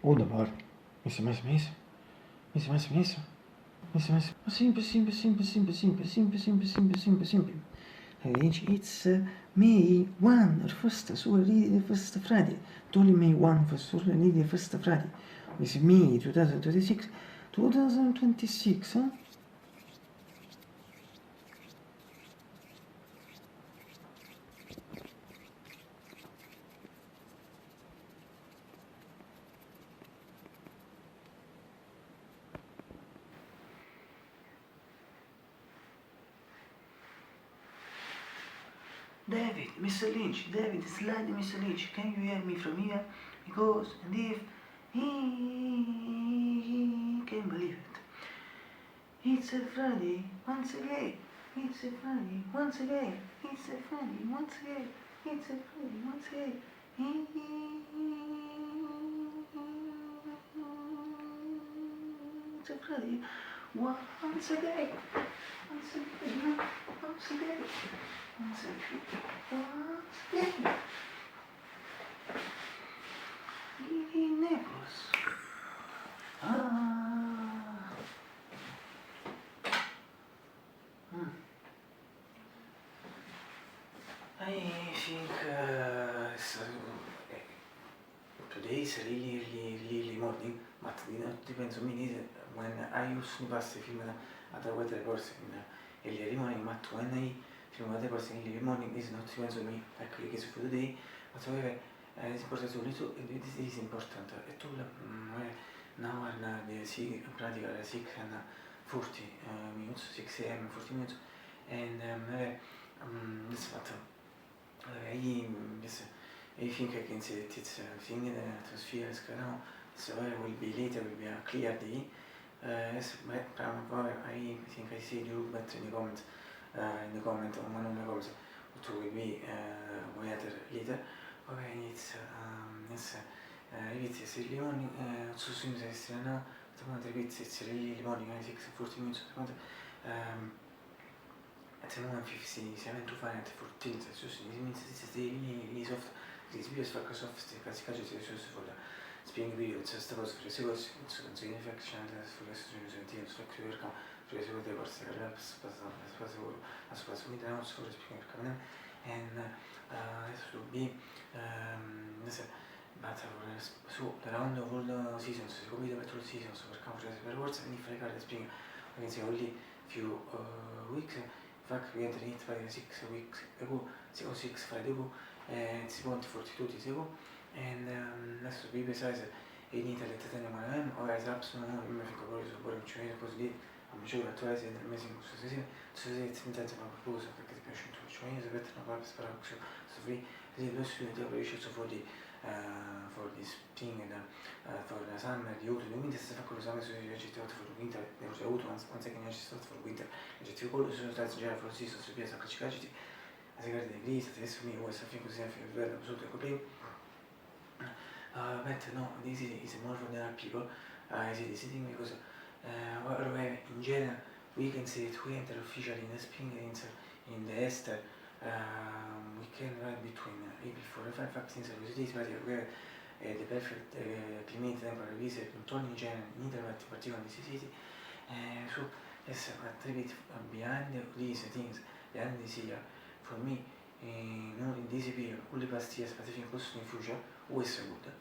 Wunderbar. Messi. Simple. It's May 1, första solide första Friday. Only May 1 för solide första Friday. It's May 2026. 2026, huh? David, Mr. Lynch, it's Lady Mr. Lynch, can you hear me from here? Because, and if he can't believe it. It's a Friday, once again. It's a Friday, once again. It's a Friday, once again. It's a Friday, once again. It's a Friday, once again. Once again. Once again. In Naples. I think today is really morning, but depends on me when I usually pass the film at the weather course in early morning, but when I film at the course in early morning is not depends on me, like the case for today, but however it's important to little, this is important. Now the 6 practical 6 and 40 minutes, 6 a.m. 40 minutes, and this matter. I think I can say that it's a thing in the atmosphere is now, so it will be later, will be a clear day. Yes, but I think I see you better in the comment on one of my comments, it will be weather later. Okay, it's early morning, so soon as it's now, it's really morning, 6:40 minutes. At the moment 57 to Fahrenheit 14 Celsius, it means this is really soft. This video is for soft, classic Celsius for the spring period, so stavo su Fresigos, su infection, su Resolution, su Clear, Fresigos, the worst, as was with the house for the spring coming, and this will be but so around all the seasons, so we the petrol seasons for conference words, and if I got the spring, I can say only few weeks. In fact, we entered it 6 weeks ago, 6 Friday ago, and it's 42 days ago, and that's to be precise, in Italy at 10 a.m. or as apps, no, I think about it, così, I'm sure that twice in the amazing society, it's intense about proposal, perché ti piace tu, cioè, se avete una parte spara, so free, the student operations for this thing and for the summer, the autumn, the winter, se fa quello summer, se c'è stato for the winter, ne ho avuto one second, c'è stato for winter, c'è stato quello, sono stati già for season, se piace a cacicaciti, a segare dei grisi, adesso mi vuoi sapere così, anche il verbo, sotto il coprimo. But no, this is more for the people, is it thing because in general, we can say that we enter officially in the spring and in the Easter, we can ride between April 4 and 5 vaccines and it is where the perfect climate temporary visit not only in general in Italy but particularly in this city. So yes, but a bit behind these things, behind this year, for me, in this period, all the past years, but I think also in future, always so good.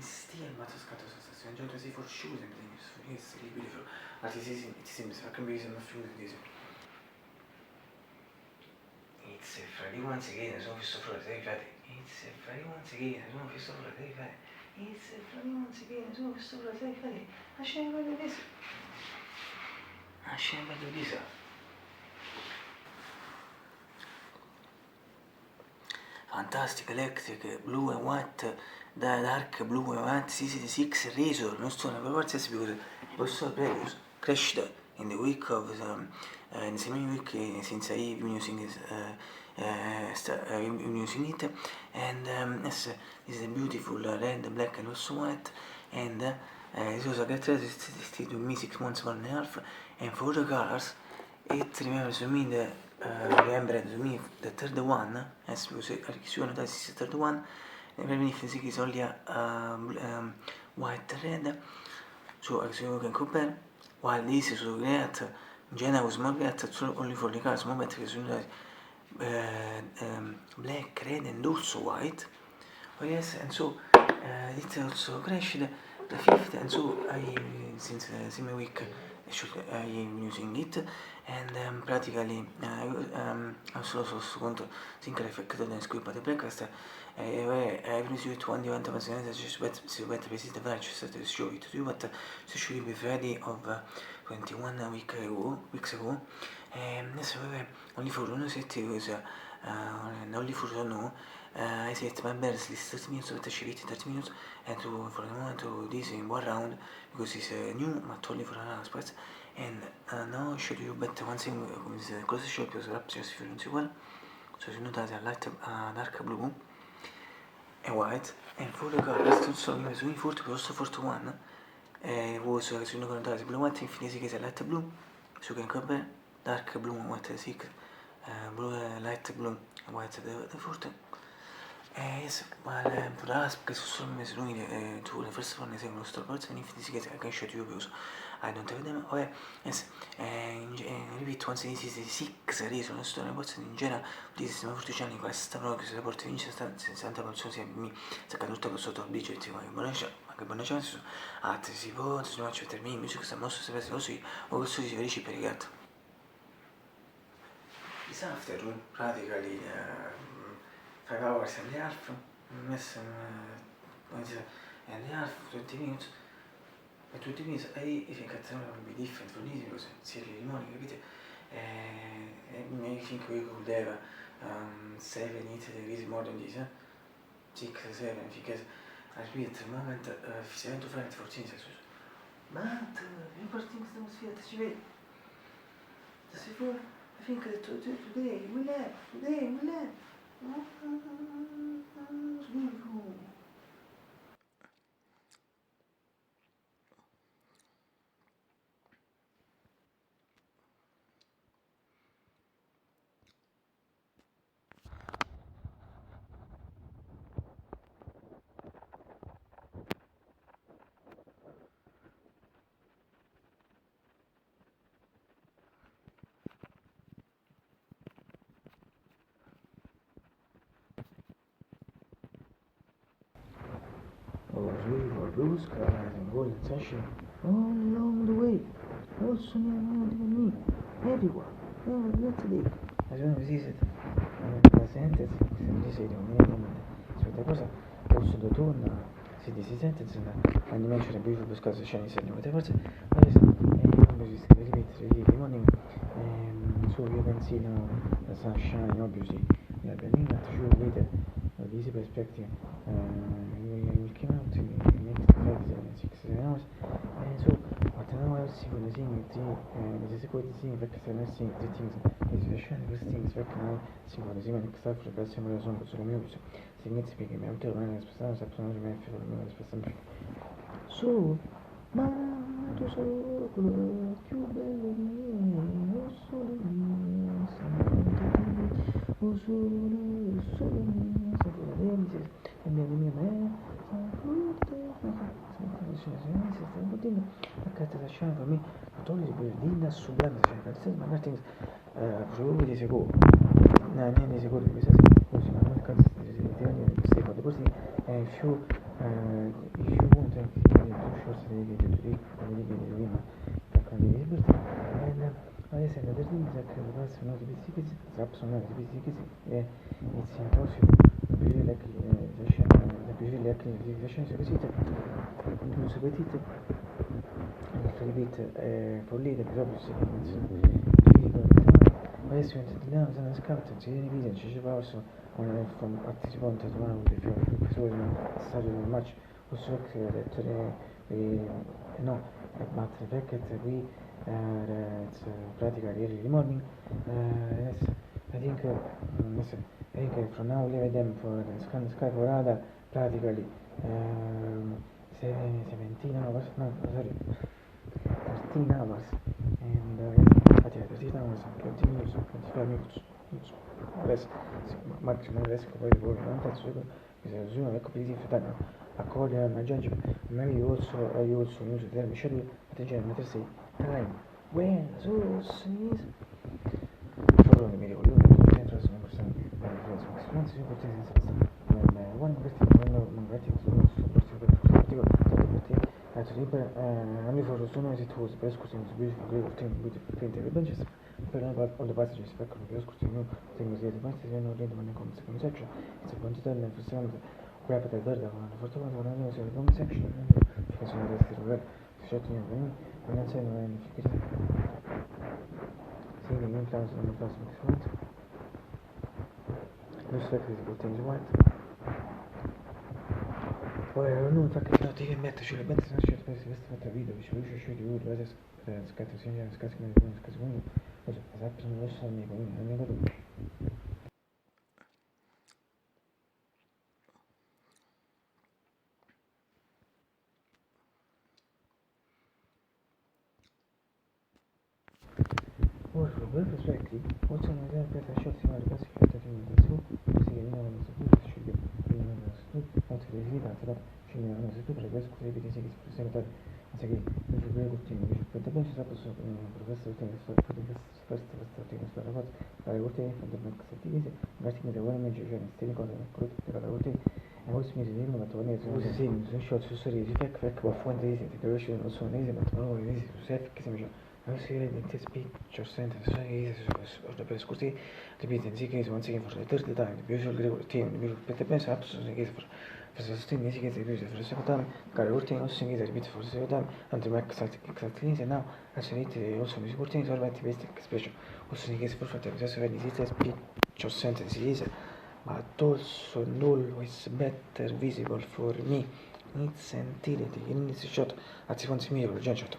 Still, but it's got to enjoy to see for shoes and things. It's really beautiful. But it seems I can be some of this. It's Friday once again, sono visto fuori dai Friday. It's Friday once again, sono visto fuori dai Friday. It's Friday once again, sono visto fuori dai Friday. Lasciami vedere this. Fantastic electric, blue and white, dark blue and white, CC6 Razor, non sto per forza because also previous crashed in the week of in the same week since I've been using this using it, and yes, this is a beautiful red, black and also white, and it was a great resisted to me 6 months, 1.5, and for the colors it remembers me remembered to me the third one, as was a this is the third one, even if the is only white red, so as you can compare, while this is great, Jenna was more great only for the cars, moment is black, red and also white. Oh yes, and so it also crashed the fifth, and so since the same week I am using it, and pratically ho solo conto sincă efectul de scuipa de breakfast I've used it one day one time si wet resist the just to show it to you, but so should be ready of 21 weeks ago, and so only for one set was only for no I set my best list 30 minutes, but I should 30 minutes, and for the moment to this in one round because it's new but only for an aspect. And now I should you better one thing is cosa show più rapid if you don't see well. So you notate a light dark blue and white, and for the colors also is only 40 but also 41 was as you notate blue white infinity is a light blue, so you can compare dark blue and white 6 blue light blue and white the 40. Yes, well, for the last because some is doing to the first one is a monster parts, and if this gets I can show you because I don't have them. Okay, yes, repeat once this is 6 reasons story parts in general. This is my first channel questa però che si porta in 60 persone mi sta tutto sotto il bici ma che buona chance si può se non c'è termine music sta mosso se presi così o questo si verifica per i gatti. This afternoon practically 5 hours and a half, mess and a half, 20 minutes. But 20 minutes, I think at time will be different for this because it's early morning, capite? I think we could have 7, 8 degrees more than this, 6, 7, because I repeat at the moment 7 to 5, 14 Celsius. But the important thing is that si vede. I think that today we'll have. River, blue skies and golden sunshine all along the way. Also near me, everyone, not today. As soon as it presente, si dice su questa cosa, posso d'autunno, si sente, animation e beautiful scaso shiny setting, whatever, adesso obviously ripetere the morning, so you can see now the sunshine, obviously, the Berlin, to show later, the easy perspective, will come out in the next 5-6 hours, and so what now I see when I see this is what I see, perché se non si the things, is the shiny first things, perché now si vuole si next time for the best sembra sono solo mio, si inizia perché mi auto non è spessato, sappiamo che mi è fatto il spessato. So, ma tu solo quello più bello di me, o solo mio, o solo mio, sapere delicious, e mia me, stiamo potendo a carta da scena per me, togliere per Dinda sublime, cioè, magari things, proprio di secondo, no, di secondo, questa così, ma non cazzo di queste cose, così, if you want to do shorts di video today, come di prima, con di libertà, and adesso another thing is that the person knows the basics, the apps know the basics, it's impossible, the visualization is repeated, non si petite, repeat for leader, obviously, adesso sono scout, ci viene video, ci si va from participant as one of the few episodes started in March, also that no, but the fact that we it's practically early morning, yes, I think from now we leave them for the sky for other practically 17 hours, no, sorry, 13 hours, and yes, 13 hours, 20 minutes, 25 minutes, less, maximum less, poi non penso because the a competitive that according my judgment, maybe you also use the term schedule, but in general, say, time, when, so, sneeze. Solo mi ricordo, dentro sono persone, non si può dire senza one questi sono particolari, only for as soon as it was best question to be great thing with the benches. Per all the passages back on the question, things that the passages are not read when it comes to second section. It's a quantitative and for some grab at the bird of the first one, one of the second section, because you know that's the red shutting your brain, and that's it, and if you get seeing the main class and the class makes right. This fact is good things white. Poi non fa che ti che metterci le mette se non c'è questa video, ci riesce di uno, adesso scatta sia scatta quindi esatto, non lo so amico, amico tu. Ora, per perspective, what's on the other shot similar to basic that you need to see in one of the schools should be in one of the schools, not to the leader, that should be one of the schools, but best could be the second secretary. Once again, if you very good team, you should put the bench up so professor thing is for the first thing is for the what I would say from the next activity, getting the one major and still got a group that I would say. And what's me the but one is the same, so short, so sorry, the fact of one days integration also amazing, but one is safe, non si vede in speech or sentence, so the best così, ripeto, in sì case, once again, for the third time, the beautiful team, the beautiful pet pensa, absolutely case for the sustain, in sì case, the beautiful for the second time, care urting, also in case, repeat for the second time, and to make exactly, and now, also need also music urting, so about the basic expression, also in case, for the just when it is speech or sentence is, but also always better visible for me, needs and utility, in this shot, at seconds me, or shot.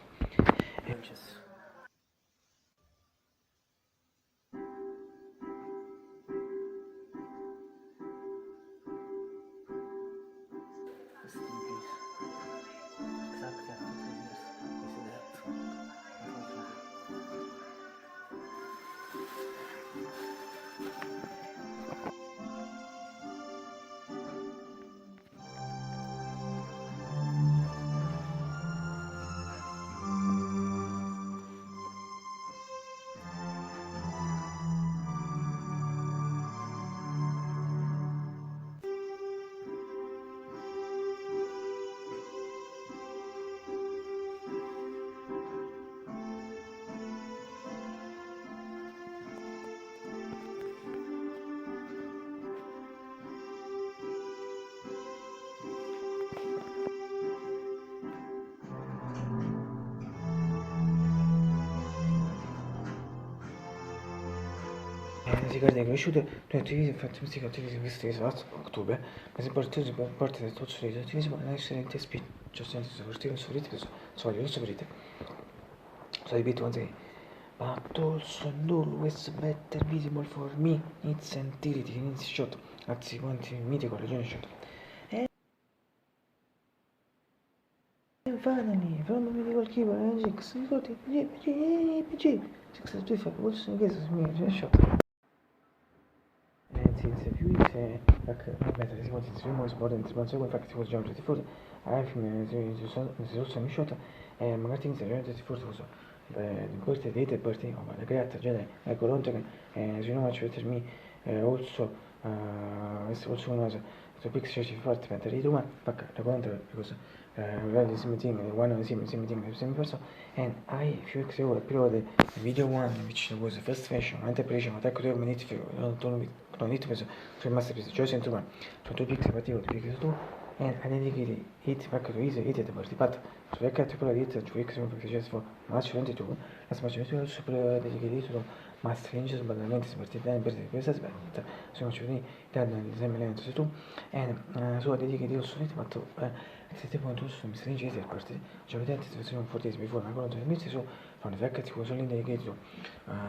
Si guarda cresciute durante i fatti significativi investiti a ottobre, ma si porta del tutto di attivismo e essere spiccio senza sovrastire il solito soglia lo sovrite. So I repeat once again. But also always better visible for me its utility in its shot at the quanti mitico regione shot. And finally, from the medical keyboard and 6 40 PG 625 also in case of me shot. Since a few weeks back, better si considera il nuovo sport in conseguenza del fatto che si fosse già un tifoso, alla fine si sono misciuto e magari si è già tifoso queste date party o la creata già da Colonto che si non ci vede mi also also one was so big church for the better it one back the Colonto because really same thing one of the same thing the same person and I few weeks ago uploaded the video one which was the first version and the preparation attack to minute non it was so masterpiece choice into one so two pixels particular two pixels two and I dedicated it back to easy it the party but so I can't put it to weeks just for March 22 as much as super dedicated to master ranges banalmente si parti bene per questa aspetta sono ci venuti da l'esempio su tu e so dedicated also it but at the point also mi stringe di parti già vedete situazione forte before ma con inizio so from the fact that was only dedicated to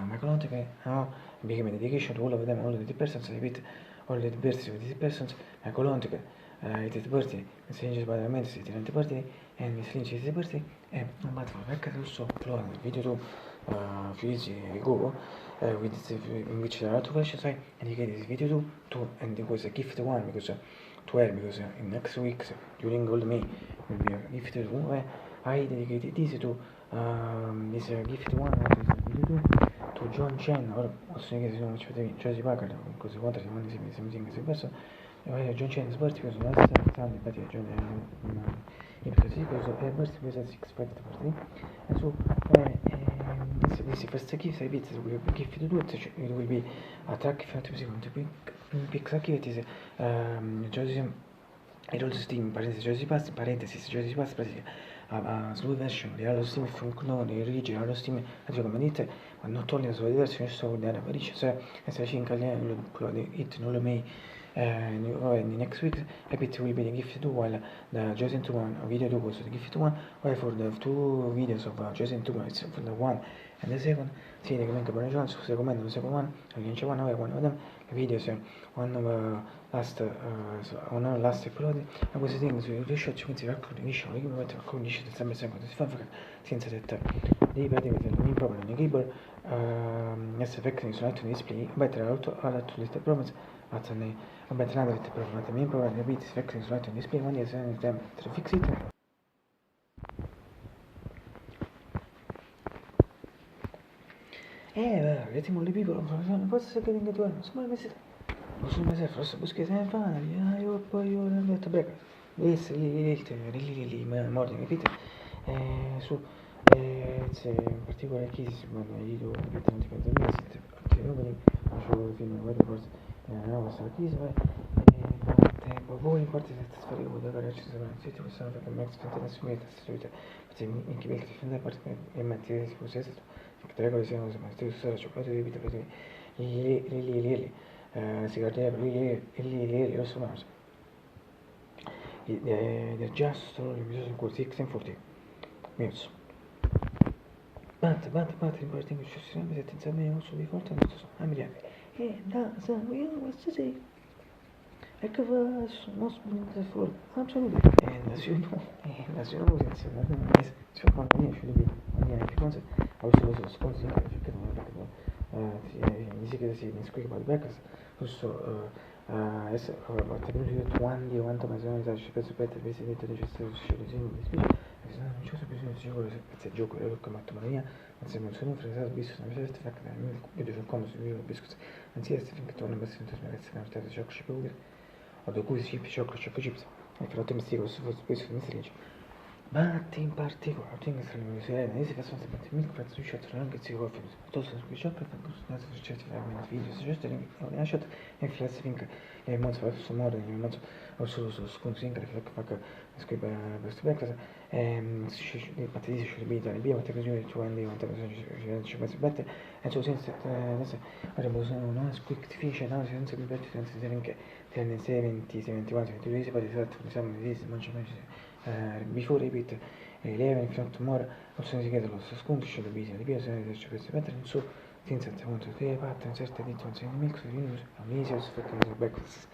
my content che no became a dedication to all of them all the persons repeat all the persons with the persons my content che it party mi stringe banalmente si tirante parti e mi stringe di parti e non batto la fact also upload il video to few years ago in which there are two questions and you get this video to and it was a gift one because to her, because in next weeks during Old May will be a gift where I dedicated this to this gift one video to John Chen, ora posso dire che se non ci vedevi Josie Packard, così quanto siamo something si perso. John Chen is birthday because last time but John because he was a birthday because as expected birthday. And so this first gift I bit will be gift to do it will be a track if not to big activities Josie e also Steam parentesi Josie Pass parentesi Josie Pass slow version di allo Steam funziona origine allo Steam come dite ma non toglie la sua versione sto da Parigi cioè se ci incaliamo quello di it non lo mai in the next week it will be the gift to while the Jason 2 one video to was the gift one while for the two videos of Jason 2 it's for the one and the second see the link per chance se commento the second one again one of them videos one of last upload e questi things riesce a ci pensi ecco finisce che mi metto con dice sempre sempre si fa senza detta devi vedere il mio problem in keyboard effective su altro display better auto all'altro list problems atene better another problem the main problem the bit effective su altro display one is to fix it vediamo le people non posso che venga tu non so mai sono mese forse buschi sempre io poi io ho detto break lì morning capite su c'è in particolare chi si manda io non dipende da me se ti opening faccio fino a guarda forse no questa chi si va tempo voi in parte se fare con da gara ci sono se ti possiamo fare max fantasy studio se in che bel difende parte e mantenere si può essere che tre cose siano ma se usare cioccolato di vita per lì si guarda lì lo so they're just only using 6 and 40 minutes but important which is remember that it's a main also before time so I'm ready da so we was to say ecco most for absolutely and as you know it's not nice so for me should be anche cosa also sconsi perché non dice che si mi scrive al back also adesso parte più di 2 anni quanto ma sono già ci penso per vedere necessario scegliere di specie se non c'è bisogno di giocare se gioco io come autonomia ma se non sono fresato visto una certa fatta da me vedo sul come si vive biscuit anzi è finché torna per sentire ragazzi che non gioco ci può o da cui si gioco ci può chips e fra te mi stico su spesso mi si legge but in particolare tengo tra le mie sorelle si faccio sempre mi faccio su chat non che si può fare piuttosto su chat per questo su chat veramente video su chat e chat e flash link e mozzo su modo e mozzo o su sconsigli che fa scrive questo back si patenti si bita le bio te così tu andi quanto ci penso bette e so senza adesso abbiamo una quick fish no senza mi bette senza che nel 70 71 22 si poteva diciamo di before repeat 11 if not more opzione si chiede lo sconto c'è la video di bio se ci penso bette non so senza appunto te parte in certe edizioni di mix di news a mesi o sfruttare backwards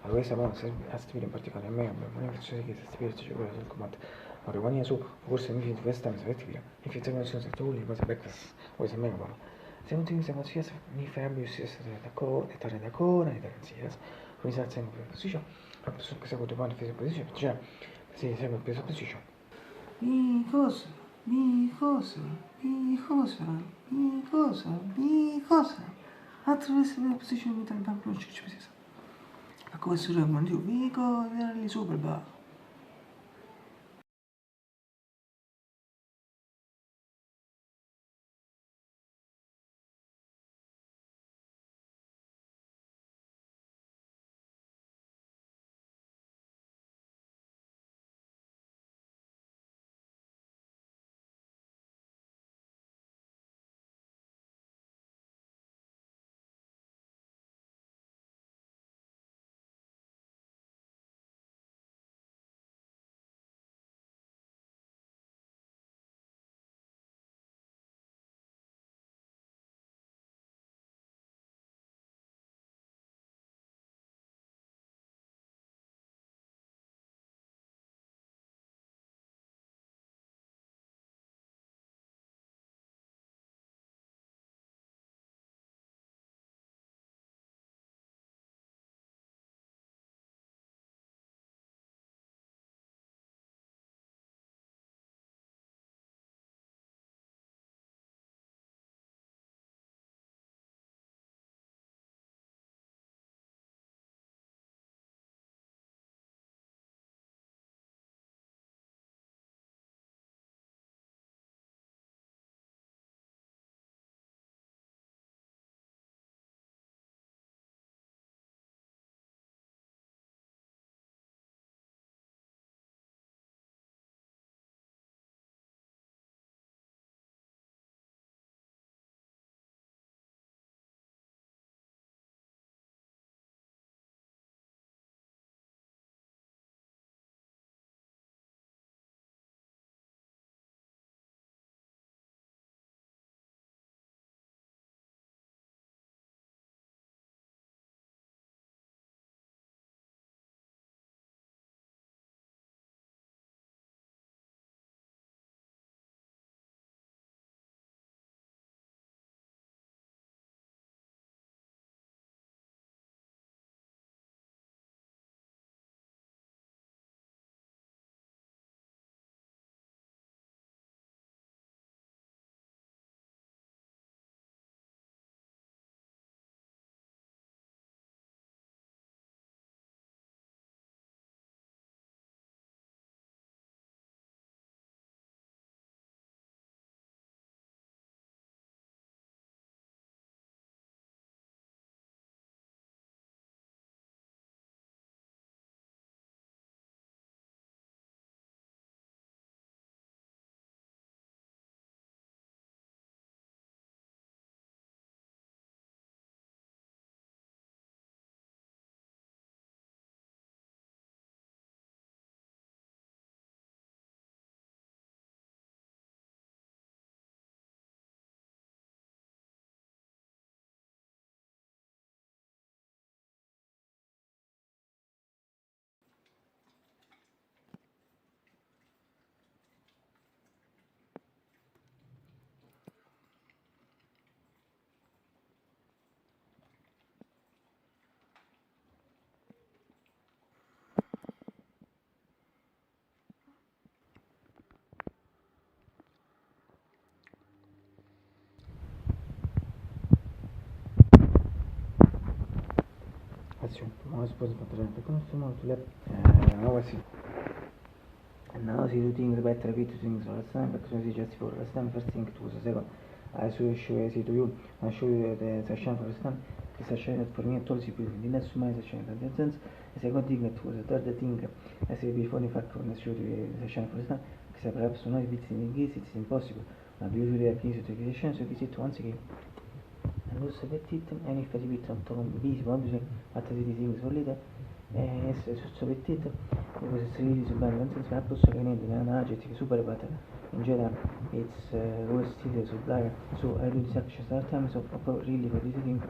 a questa parte a stupire in particolare a me abbiamo un'infezione che stupire c'è quella sul comando ora quando su forse mi finisco questa mi sarete via infezione sono stato lì cosa backwards o se me va se non ti siamo sia mi fai abbius essere d'accordo e tornare d'accordo e tornare insieme come sa sempre per posizione proprio su questa cosa buona fisica posizione cioè sì sempre per posizione mi cosa attraverso la posizione del banco ci pensa a come si chiama dico era lì sopra presentazione. Ma suppose to present the customer to let now I see. And now see two things, better repeat two things all the time, because we just for last time, first thing to the second. I show see to you, I show you the section for last time, the section that for me told you in the next my section and the sense, the second thing that was the third thing, as I before the fact when I show you the section for last time, because perhaps to know if it's in English, it's impossible. But usually I can use the session, so visit once again. And also get it, and if I repeat on top of busy, obviously, but the things solid. Sospettito because it's really super bad nonsense ma posso che niente non è aggettivo super but in general it's always still supply so I do this action start time so really for this thing